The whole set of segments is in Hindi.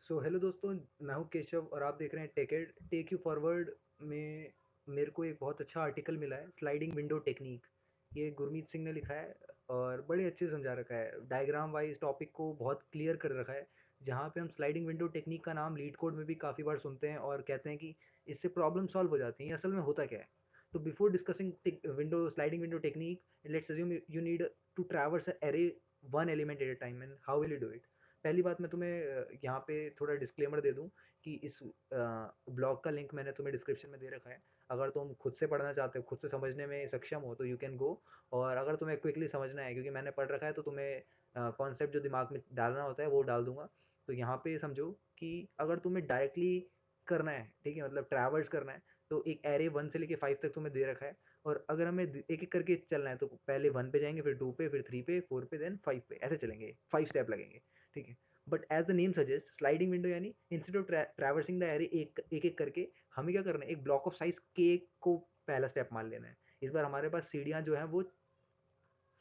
सो हेलो दोस्तों, मैं हूँ केशव और आप देख रहे हैं टेक यू फॉरवर्ड में। मेरे को एक बहुत अच्छा आर्टिकल मिला है, स्लाइडिंग विंडो टेक्निक। ये गुरमीत सिंह ने लिखा है और बड़े अच्छे से समझा रखा है, डायग्राम वाइज टॉपिक को बहुत क्लियर कर रखा है। जहाँ पे हम स्लाइडिंग विंडो टेक्निक का नाम लीड कोड में भी काफ़ी बार सुनते हैं और कहते हैं कि इससे प्रॉब्लम सॉल्व हो जाती है। असल में होता क्या है? तो before discussing window sliding window technique, let's assume you need to traverse array one element at a time, and how will you do it? पहली बात, मैं तुम्हें यहाँ पे थोड़ा डिस्क्लेमर दे दूँ कि इस ब्लॉग का लिंक मैंने तुम्हें डिस्क्रिप्शन में दे रखा है। अगर तुम खुद से पढ़ना चाहते हो, खुद से समझने में सक्षम हो, तो यू कैन गो। और अगर तुम्हें क्विकली समझना है, क्योंकि मैंने पढ़ रखा है, तो तुम्हें कॉन्सेप्ट जो दिमाग में डालना होता है वो डाल दूंगा। तो यहाँ पे समझो कि अगर तुम्हें डायरेक्टली करना है, ठीक है, मतलब ट्रैवर्स करना है, तो एक एरे 1 से लेके 5 तक तुम्हें दे रखा है। और अगर हमें एक-एक करके चलना है, तो पहले 1 पे जाएँगे, फिर 2 पे, फिर 3 पे, 4 पे, देन 5 पे, ऐसे चलेंगे, 5 स्टेप लगेंगे, ठीक है। But as the name suggest, sliding window यानी instead of traversing the array एक-एक करके, हमें क्या करना है, एक ब्लॉक ऑफ साइज़ k को पहला स्टेप मान लेना है। इस बार हमारे पास सीढ़ियाँ जो हैं वो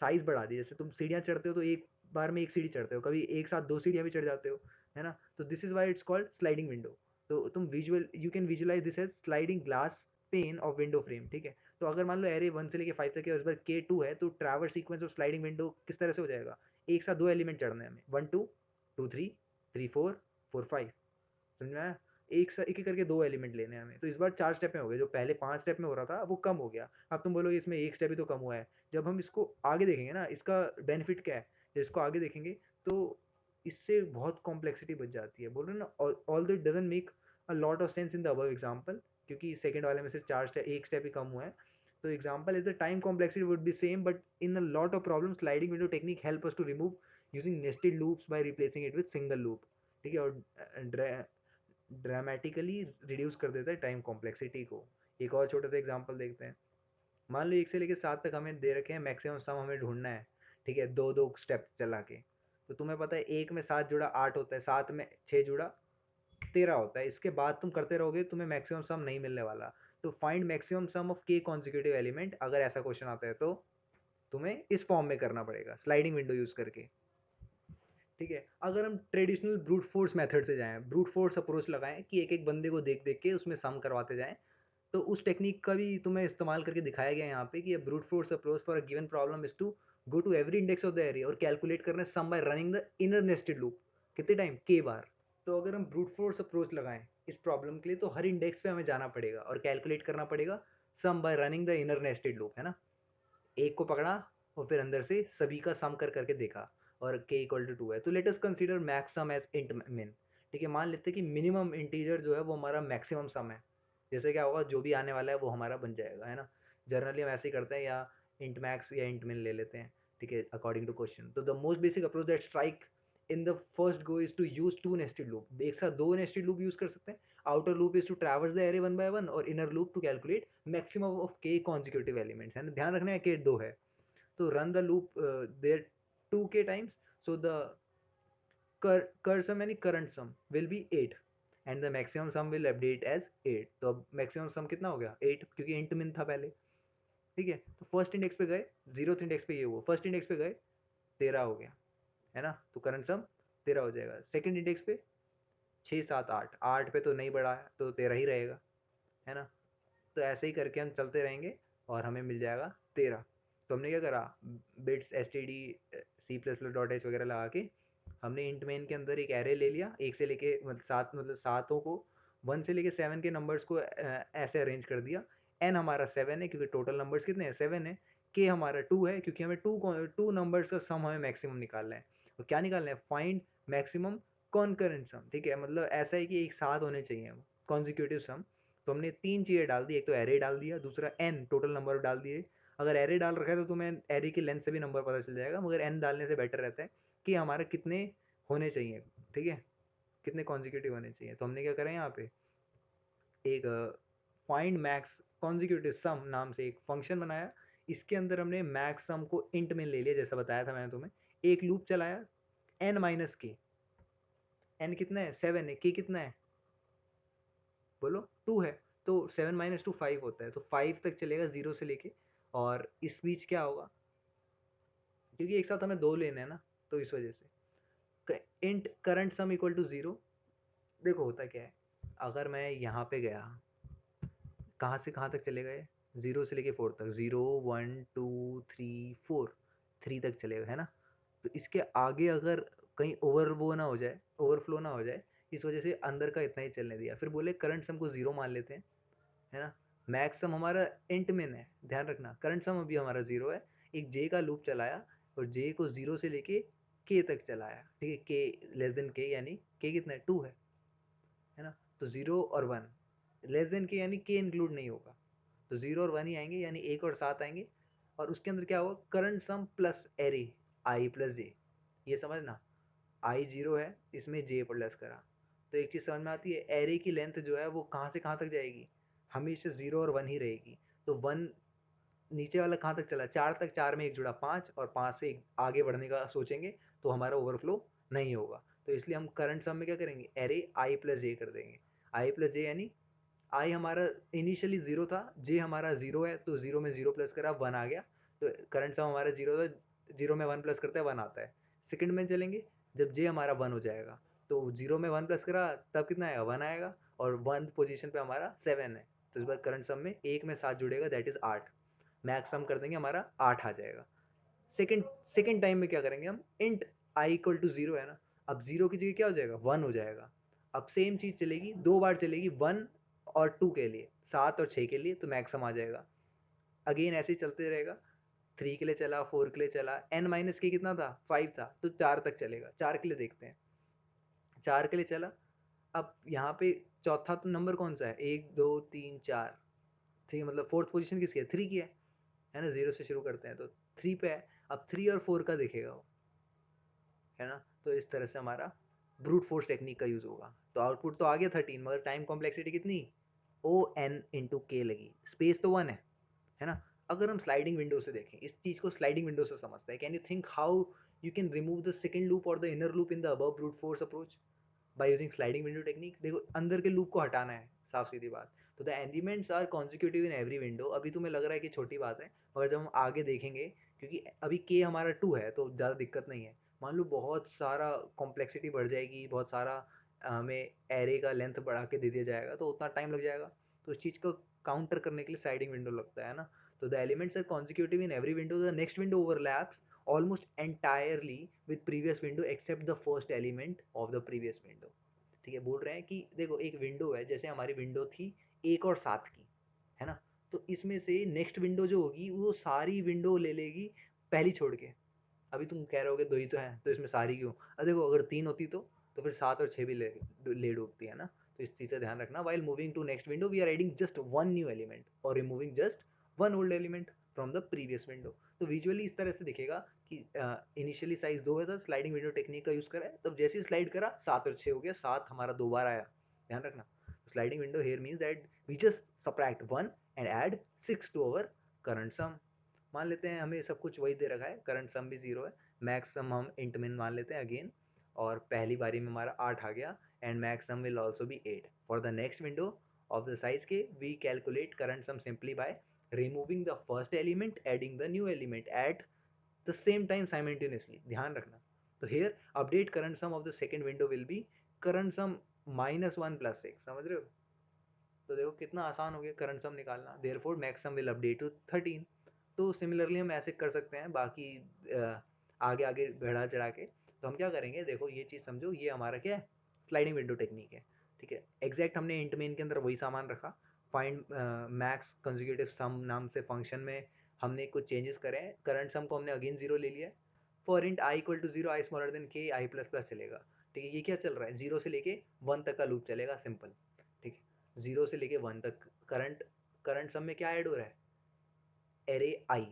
साइज़ बढ़ा दी। जैसे तुम सीढ़ियाँ चढ़ते हो तो एक बार में एक सीढ़ी चढ़ते हो, कभी एक साथ 2 सीढ़ियाँ भी चढ़ जाते हो, है ना? तो this is why it's called sliding window. तो तुम you can visualise this as sliding glass pain of window frame, ठीक है? तो अगर मान लो एरे 1 से लेके 5 तक है और इस बार K2 है, तो traverse sequence of sliding window किस तरह से हो जाएगा? एक साथ 2 एलिमेंट चढ़ने हैं हमें, 1 2, 2 3, 3 4, 4 5, समझ में आया? एक-एक करके 2 एलिमेंट लेने हैं हमें। तो इस बार 4 स्टेप में हो गए, जो पहले 5 स्टेप में हो रहा था, वो कम हो गया। अब तुम बोलोगे इसमें 1 स्टेप ही तो कम हुआ है। जब हम इसको आगे देखेंगे ना, इसका बेनिफिट क्या है? जब इसको आगे देखेंगे, तो इससे बहुत कॉम्प्लेक्सिटी बच जाती है। बोल रहे हैं ना, although it doesn't make a lot of sense in the above example, क्योंकि सेकंड वाले में सिर्फ 4 स्टेप, 1 स्टेप ही कम हुआ है। तो example is the time complexity would be same, but in a lot of problems sliding window technique help us to remove using nested loops by replacing it with single loop, ठीक है? और ड्रामेटिकली रिड्यूस कर देता है टाइम कॉम्प्लेक्सिटी को। एक और छोटा सा एग्जांपल देखते हैं। मान लो 1 से लेके 7 तक हमें दे रखे हैं, मैक्सिमम सम हमें ढूँढना है, ठीक है? 2-2 स्टेप चला के। तो तुम्हें पता है 1 में 7 जुड़ा 8 होता है, 7 में 6 जुड़ा 13 होता है। इसके बाद तुम करते रहोगे, तुम्हें मैक्सिमम सम नहीं मिलने वाला। तो find maximum some of k consecutive element, अगर ऐसा क्वेश्चन आता है तो तुम्हें इस फॉर्म में करना पड़ेगा, स्लाइडिंग विंडो यूज़ करके। ठीक है? अगर हम ट्रेडिशनल ब्रूट फोर्स मेथड से जाएँ, ब्रूट फोर्स अप्रोच लगाएँ कि एक-एक बंदे को देख-देख के उसमें सम करवाते जाएँ, तो उस टेक्नीक का भी तुम्हें इस्तेमाल करके दिखाया गया है यहाँ पे कि a brute force approach for a given problem is to go to every index of the array और कैलकुलेट करना है sum by running the inner nested loop. कितने टाइम? k बार। तो अगर हम ब्रूट फोर्स अप्रोच लगाएँ इस प्रॉब्लम के लिए, तो हर इंडेक्स पे हमें जाना पड़ेगा और कैलकुलेट करना पड़ेगा sum by running the inner nested loop, है ना? एक को पकड़ा और फिर अंदर से सभी का सम कर करके देखा और k इक्वल टू 2 है। तो लेट अस कंसीडर मैक्स सम एज इंट मिन, ठीक है? मान लेते हैं कि मिनिमम इंटीजर जो है वो हमारा मैक्सिमम सम है। जैसे क्या होगा, जो भी आने वाला है वो हमारा बन जाएगा, है ना? जनरली हम ऐसे ही करते हैं, या इंट मैक्स या इंट मिन ले लेते हैं, ठीक है, अकॉर्डिंग टू क्वेश्चन। तो the most basic approach that strike in the first go is to use two nested loop. एक साथ 2 नेस्टेड लूप यूज कर सकते हैं। Outer loop is to traverse the array one by one, और inner loop to calculate maximum of k consecutive elements, है ना? ध्यान रखना है k 2 है। तो run the loop there 2k times, so the sum यानी current sum will be 8 and the maximum sum will update as 8। तो अब maximum sum कितना हो गया? 8, क्योंकि int min था पहले, ठीक है? तो फर्स्ट इंडेक्स पे गए, 0th इंडेक्स पे ये हुआ, फर्स्ट इंडेक्स पे गए 13 हो गया, है ना? तो करंट सम 13 हो जाएगा। सेकंड इंडेक्स पे 6 7 8, 8 पे तो नहीं बढ़ा है तो 13 ही रहेगा, है ना? तो ऐसे ही करके हम चलते रहेंगे और हमें मिल जाएगा 13। तो हमने क्या करा, bits S T D C plus plus dot H वगैरह लगा के हमने इंट मेन के अंदर एक एरे ले लिया, एक से लेके मतलब 7, मतलब सातों को 1 से लेके 7 के नंबर्स को ऐसे अरेंज कर दिया। एन हमारा 7 है क्योंकि टोटल नंबर्स कितने हैं? 7 है। के हमारा 2 है क्योंकि हमें टू नंबर्स का सम हमें मैक्सिमम निकालना है। और क्या निकालना है? फाइंड मैक्सिमम कॉन्करेंट सम, ठीक है? मतलब ऐसा है कि एक साथ होने चाहिए कॉन्जिक्यूटिव सम। तो हमने 3 चीज़ें डाल दी, एक तो एरे डाल दिया, दूसरा एन टोटल नंबर डाल दिए। अगर एरे डाल रखा है तो तुम्हें एरे की लेंथ से भी नंबर पता चल जाएगा, मगर एन डालने से बेटर रहता है कि हमारे कितने होने चाहिए, ठीक है? कितने कॉन्जिक्यूटिव होने चाहिए। तो हमने क्या करा यहाँ पे, एक फाइंड मैक्स कॉन्जिक्यूटिव सम नाम से एक फंक्शन बनाया। इसके अंदर हमने मैक्स सम को इंट में ले लिया, जैसा बताया था मैंने तुम्हें। एक लूप चलाया, एन माइनस के। एन कितना है? 7 है। के कितना है? बोलो। 2 है। तो 7 माइनस 2 5 होता है, तो 5 तक चलेगा 0 से लेके। और इस बीच क्या होगा, क्योंकि एक साथ हमें 2 लेने हैं ना, तो इस वजह से int current sum equal to 0, देखो होता क्या है, अगर मैं यहाँ पे गया, कहाँ से कहाँ तक चले गए, 0 से लेके 4 तक, 0 1 2 3 4, 3 तक चलेगा, है ना। तो इसके आगे अगर कहीं ओवर वो ना हो जाए, ओवरफ्लो ना हो जाए, इस वजह से अंदर का इतना ही चलने दिया। फिर बोले करंट सम को 0 मान लेते हैं, है ना। मैक्स सम हमारा इंट में है, ध्यान रखना, करंट सम अभी हमारा 0 है। एक जे का लूप चलाया और जे को 0 से लेके के तक चलाया, ठीक है, के लेस देन के, यानी के कितना है, 2 है ना। तो 0 और 1 लेस देन के यानी के इंक्लूड नहीं होगा, तो 0 और 1 ही आएंगे, यानी 1 और 7 आएंगे। और उसके अंदर क्या होगा, current sum plus array I plus J, ये समझना। आई 0 है, इसमें जे प्लस करा, तो एक चीज़ समझ में आती है, एरे की लेंथ जो है वो कहाँ से कहाँ तक जाएगी, हमेशा 0 और 1 ही रहेगी। तो 1 नीचे वाला कहाँ तक चला, 4 तक, 4 में एक जुड़ा 5, और 5 से आगे बढ़ने का सोचेंगे तो हमारा ओवरफ्लो नहीं होगा। तो इसलिए हम करंट सम में क्या करेंगे, एरे आई प्लस जे कर देंगे। आई प्लस जे यानी आई हमारा इनिशियली 0 था, जे हमारा 0 है, तो 0 में 0 प्लस करा, 1 आ गया। तो करंट सम हमारा 0 था, 0 में 1 प्लस करता है, 1 आता है। सेकंड में चलेंगे, जब जे हमारा 1 हो जाएगा, तो 0 में 1 प्लस करा, तब कितना आएगा, 1 आएगा, और 1 पोजीशन पे हमारा 7 है। तो इस बार करंट सम में 1 में 7 जुड़ेगा, दैट इज 8। मैक्स सम कर देंगे, हमारा 8 आ जाएगा। सेकंड सेकंड टाइम में क्या करेंगे हम, इंट आई इक्वल टू 0 है ना, अब 0 की जगह क्या हो जाएगा, 1 हो जाएगा। अब सेम चीज चलेगी, 2 बार चलेगी, 1 और 2 के लिए, 7 और 6 के लिए, तो मैक्सम आ जाएगा। अगेन ऐसे ही चलते रहेगा, 3 के लिए चला, 4 के लिए चला, एन माइनस के कितना था, 5 था, तो 4 तक चलेगा। 4 के लिए देखते हैं, 4 के लिए चला। अब यहाँ पे चौथा तो नंबर कौन सा है, 1 2 3 4, ठीक है, मतलब फोर्थ पोजीशन किसकी है, 3 की है ना। 0 से शुरू करते हैं तो 3 पे है। अब 3 और 4 का देखेगा वो, है ना। तो इस तरह से हमारा ब्रूट फोर्स टेक्निक का यूज होगा। तो आउटपुट तो आ गया 13, मगर टाइम कॉम्प्लेक्सिटी कितनी, ओ एन इंटू के लगी, स्पेस तो 1 है ना। अगर हम स्लाइडिंग विंडो से देखें, इस चीज को स्लाइडिंग विंडो से समझते हैं, can you think how you can remove the second loop और the inner loop in the above brute force approach by using sliding window technique. देखो अंदर के लूप को हटाना है, साफ सीधी बात। तो the elements are consecutive in every window. अभी तुम्हें लग रहा है कि छोटी बात है, मगर जब हम आगे देखेंगे, क्योंकि अभी के हमारा 2 है तो ज़्यादा दिक्कत नहीं है। मान लो बहुत सारा कॉम्प्लेक्सिटी बढ़ जाएगी, बहुत सारा हमें एरे का लेंथ बढ़ा के दे दिया जाएगा, तो उतना टाइम लग जाएगा। तो इस चीज़ को काउंटर करने के लिए स्लाइडिंग विंडो लगता है ना। तो the elements are consecutive in every window, the next window overlaps almost entirely with previous window except the first element of the previous window। ठीक है, बोल रहे हैं कि देखो एक विंडो है, जैसे हमारी विंडो थी 1 और 7 की, है ना। तो इसमें से नेक्स्ट विंडो जो होगी वो सारी विंडो ले लेगी पहली छोड़ के। अभी तुम कह रहे होगे 2 ही तो हैं, तो इसमें सारी क्यों, अरे देखो अगर 3 होती तो फिर 7 और 6 भी ले डूबती है ना। तो इस चीज़ का ध्यान रखना, while moving to next window we are adding just one new element और removing just one old element from the previous window. तो विजुअली इस तरह से दिखेगा कि इनिशियली साइज 2 है, तो स्लाइडिंग विंडो टेक्निक का यूज करा है, तब जैसे ही स्लाइड करा 7 और 6 हो गया, 7 हमारा 2 बार आया, ध्यान रखना। Sliding window here means that we just subtract 1 and add 6 to our current sum. मान लेते हैं हमें सब कुछ वही दे रखा है, करंट सम भी 0 है, मैक्स सम हम इंट मिन मान लेते हैं अगेन, और पहली बारी में हमारा 8 आ गया, and max sum will also be 8 for the next window of the size के। We calculate current sum simply by removing the first element, adding the new element at the same time simultaneously, ध्यान रखना। तो here update current sum of the second window will be current sum -1 + 6, समझ रहे हो। तो देखो कितना आसान हो गया करंट सम निकालना, therefore max sum will update to 13। तो सिमिलरली हम ऐसे कर सकते हैं बाकी आगे आगे बढ़ा चढ़ा के। तो हम क्या करेंगे, देखो ये चीज़ समझो, ये हमारा क्या है, स्लाइडिंग विंडो टेक्निक है, ठीक है। एग्जैक्ट हमने इंट मेन के अंदर वही सामान रखा, फाइंड मैक्स कंजुगेटिव सम नाम से फंक्शन में हमने कुछ चेंजेस करे हैं। करंट सम को हमने अगेन 0 ले लिया, for int I equal to 0 I smaller than K I plus plus चलेगा, ठीक है। ये क्या चल रहा है, 0 से लेके 1 तक का लूप चलेगा, सिंपल, ठीक है। 0 से लेके 1 तक करंट करंट सम में क्या ऐड हो रहा है, एरे आई,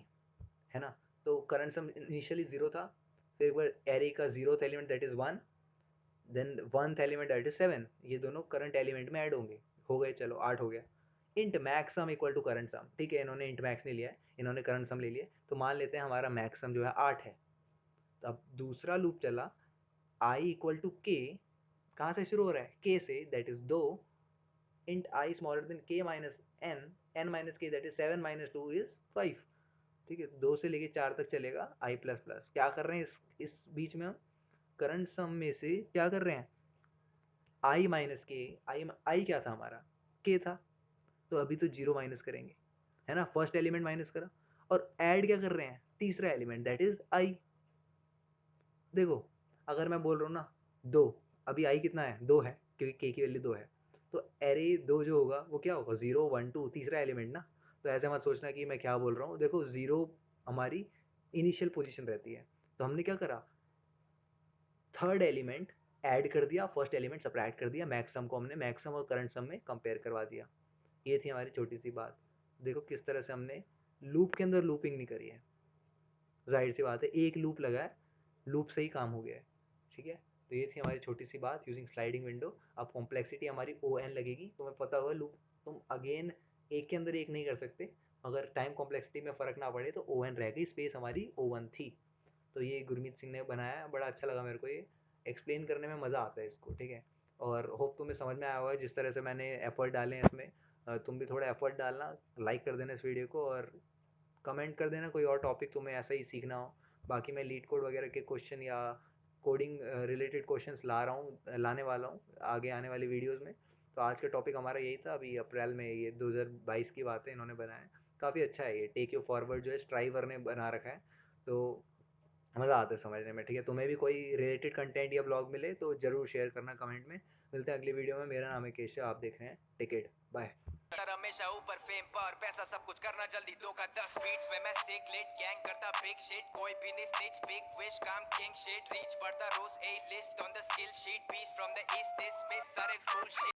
है ना। तो करंट सम इनिशियली 0 था, फिर एक बार एरे का 0th element that is 1, then 1th element that is 7, ये दोनों करंट एलिमेंट में ऐड होंगे, हो गए, चलो 8 हो गया। Int max sum equal to current sum, ठीक है, इन्होंने इंट मैक्स नहीं लिया है, इन्होंने करंट सम ले लिया, तो मान लेते हैं हमारा मैक्स सम जो है 8 है। तो अब दूसरा लूप चला, आई इक्वल टू के, कहाँ से शुरू हो रहा है, के से, that is 2, int I smaller than के माइनस एन, एन माइनस के दैट इज 7 माइनस 2 इज 5, ठीक है। 2 से लेके 4 तक चलेगा आई प्लस प्लस। क्या कर रहे हैं इस बीच में हम, करंट सम में से क्या कर रहे हैं, आई माइनस के, आई क्या था हमारा, के था, तो अभी तो जीरो माइनस करेंगे, है ना, फर्स्ट एलिमेंट माइनस करा, और ऐड क्या कर रहे हैं, तीसरा एलिमेंट दैट इज आई। देखो अगर मैं बोल रहा हूँ ना दो, अभी आई कितना है, दो है, क्योंकि के की वैल्यू दो है, तो एरे दो जो होगा वो क्या होगा, जीरो वन टू, तीसरा एलिमेंट ना। तो ऐसे मत सोचना कि मैं क्या बोल रहा हूँ, देखो जीरो हमारी इनिशियल पोजीशन रहती है, तो हमने क्या करा, थर्ड एलिमेंट ऐड कर दिया, फर्स्ट एलिमेंट सब्ट्रैक्ट कर दिया, मैक्सिमम को हमने मैक्सिमम और करंट सम में कंपेयर करवा दिया। ये थी हमारी छोटी सी बात। देखो किस तरह से हमने लूप के अंदर लूपिंग नहीं करी है, जाहिर सी बात है एक लूप लगा है, लूप से ही काम हो गया है, ठीक है। तो ये थी हमारी छोटी सी बात यूजिंग स्लाइडिंग विंडो। अब कॉम्प्लेक्सिटी हमारी ओ एन लगेगी, तुम्हें पता होगा लूप तुम अगेन एक के अंदर एक नहीं कर सकते, अगर टाइम कॉम्प्लेक्सिटी में फ़र्क ना पड़े तो ओ एन रह गई, स्पेस हमारी ओ वन थी। तो ये गुरमीत सिंह ने बनाया, बड़ा अच्छा लगा मेरे को, ये एक्सप्लेन करने में मज़ा आता है इसको, ठीक है। और होप तुम्हें समझ में आया होगा जिस तरह से मैंने एफर्ट डाले हैं इसमें। तुम भी थोड़ा एफर्ट डालना, लाइक कर देना इस वीडियो को, और कमेंट कर देना कोई और टॉपिक तुम्हें ऐसा ही सीखना हो। बाकी मैं लीड कोड वगैरह के क्वेश्चन या कोडिंग रिलेटेड क्वेश्चंस ला रहा हूँ, लाने वाला हूँ आगे आने वाली वीडियोस में। तो आज का टॉपिक हमारा यही था, अभी अप्रैल में ये 2022 की बात है, इन्होंने बनाया, काफ़ी अच्छा है ये टेक यू फॉरवर्ड जो है स्ट्राइवर ने बना रखा है। तो मज़ा आता है समझने में, ठीक है। तुम्हें भी कोई रिलेटेड कंटेंट या ब्लॉग मिले तो ज़रूर शेयर करना कमेंट में। मिलते हैं अगली वीडियो में। मेरा नाम है केशव, आप देख रहे हैं टिकट, बाय। हमेशा ऊपर फेम पर पैसा सब कुछ करना जल्दी, दो का 10 बीट्स में मैं सिक लेट गैंग करता बिग शिट, कोई भी नहीं स्निच, बिग विश काम किंग शिट, रीच बढ़ता रोज A list on the skill sheet, peace from the east this miss सारे बुलशिट।